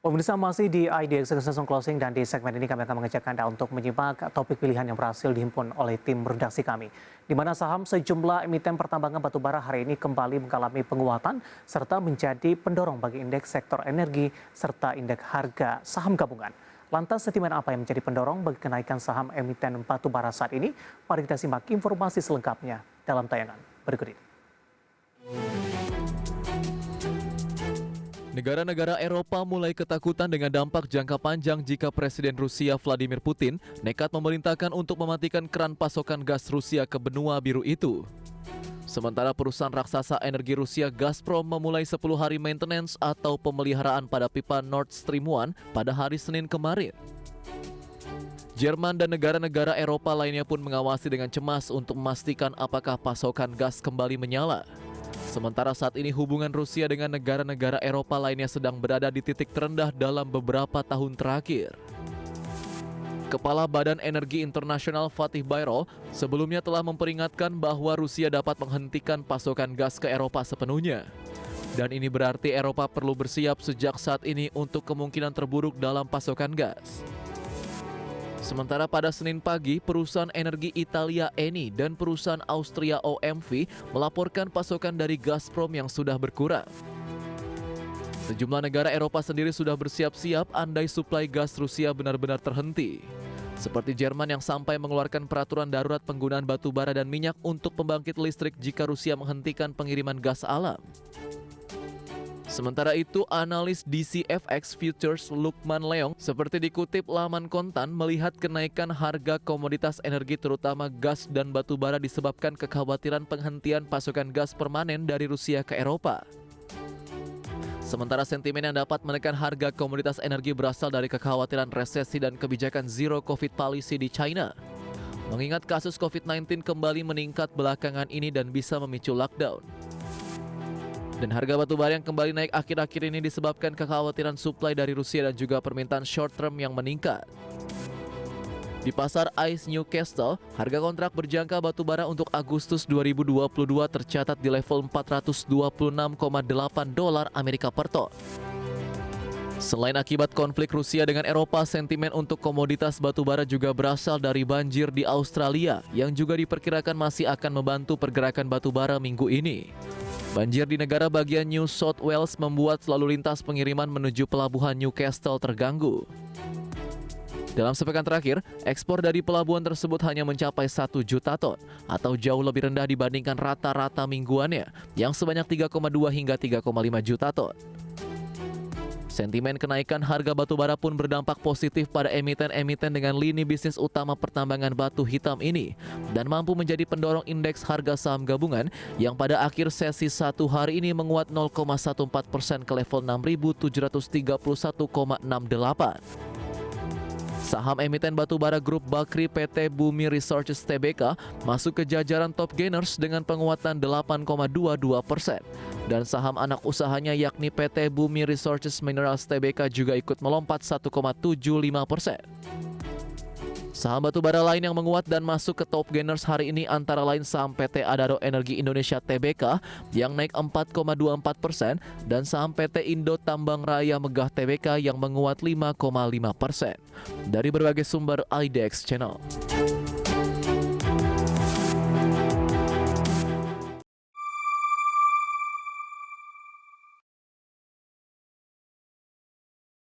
Pemirsa masih di IDX Season Closing dan di segmen ini kami akan mengajak Anda untuk menyimak topik pilihan yang berhasil dihimpun oleh tim redaksi kami. Di mana saham sejumlah emiten pertambangan batubara hari ini kembali mengalami penguatan serta menjadi pendorong bagi indeks sektor energi serta indeks harga saham gabungan. Lantas sentimen apa yang menjadi pendorong bagi kenaikan saham emiten batubara saat ini? Mari kita simak informasi selengkapnya dalam tayangan berikut ini. Negara-negara Eropa mulai ketakutan dengan dampak jangka panjang jika Presiden Rusia Vladimir Putin nekat memerintahkan untuk mematikan keran pasokan gas Rusia ke benua biru itu. Sementara perusahaan raksasa energi Rusia Gazprom memulai 10 hari maintenance atau pemeliharaan pada pipa Nord Stream 1 pada hari Senin kemarin. Jerman dan negara-negara Eropa lainnya pun mengawasi dengan cemas untuk memastikan apakah pasokan gas kembali menyala. Sementara saat ini hubungan Rusia dengan negara-negara Eropa lainnya sedang berada di titik terendah dalam beberapa tahun terakhir. Kepala Badan Energi Internasional Fatih Birol sebelumnya telah memperingatkan bahwa Rusia dapat menghentikan pasokan gas ke Eropa sepenuhnya. Dan ini berarti Eropa perlu bersiap sejak saat ini untuk kemungkinan terburuk dalam pasokan gas. Sementara pada Senin pagi, perusahaan energi Italia Eni dan perusahaan Austria OMV melaporkan pasokan dari Gazprom yang sudah berkurang. Sejumlah negara Eropa sendiri sudah bersiap-siap andai suplai gas Rusia benar-benar terhenti. Seperti Jerman yang sampai mengeluarkan peraturan darurat penggunaan batu bara dan minyak untuk pembangkit listrik jika Rusia menghentikan pengiriman gas alam. Sementara itu, analis DCFX Futures Lukman Leong seperti dikutip laman Kontan melihat kenaikan harga komoditas energi terutama gas dan batu bara disebabkan kekhawatiran penghentian pasokan gas permanen dari Rusia ke Eropa. Sementara sentimen yang dapat menekan harga komoditas energi berasal dari kekhawatiran resesi dan kebijakan zero COVID policy di China. Mengingat kasus COVID-19 kembali meningkat belakangan ini dan bisa memicu lockdown. Dan harga batu bara yang kembali naik akhir-akhir ini disebabkan kekhawatiran suplai dari Rusia dan juga permintaan short term yang meningkat. Di pasar ICE Newcastle, harga kontrak berjangka batu bara untuk Agustus 2022 tercatat di level $426,8 Amerika per ton. Selain akibat konflik Rusia dengan Eropa, sentimen untuk komoditas batu bara juga berasal dari banjir di Australia yang juga diperkirakan masih akan membantu pergerakan batu bara minggu ini. Banjir di negara bagian New South Wales membuat lalu lintas pengiriman menuju pelabuhan Newcastle terganggu. Dalam sepekan terakhir, ekspor dari pelabuhan tersebut hanya mencapai 1 juta ton atau jauh lebih rendah dibandingkan rata-rata mingguannya yang sebanyak 3,2 hingga 3,5 juta ton. Sentimen kenaikan harga batu bara pun berdampak positif pada emiten-emiten dengan lini bisnis utama pertambangan batu hitam ini dan mampu menjadi pendorong indeks harga saham gabungan yang pada akhir sesi 1 hari ini menguat 0,14% ke level 6.731,68. Saham emiten batubara grup Bakri PT Bumi Resources Tbk masuk ke jajaran top gainers dengan penguatan 8,22%. Dan saham anak usahanya yakni PT Bumi Resources Minerals Tbk juga ikut melompat 1,75%. Saham batubara lain yang menguat dan masuk ke top gainers hari ini antara lain saham PT Adaro Energi Indonesia Tbk yang naik 4,24% dan saham PT Indo Tambang Raya Megah Tbk yang menguat 5,5%. Dari berbagai sumber IDX Channel.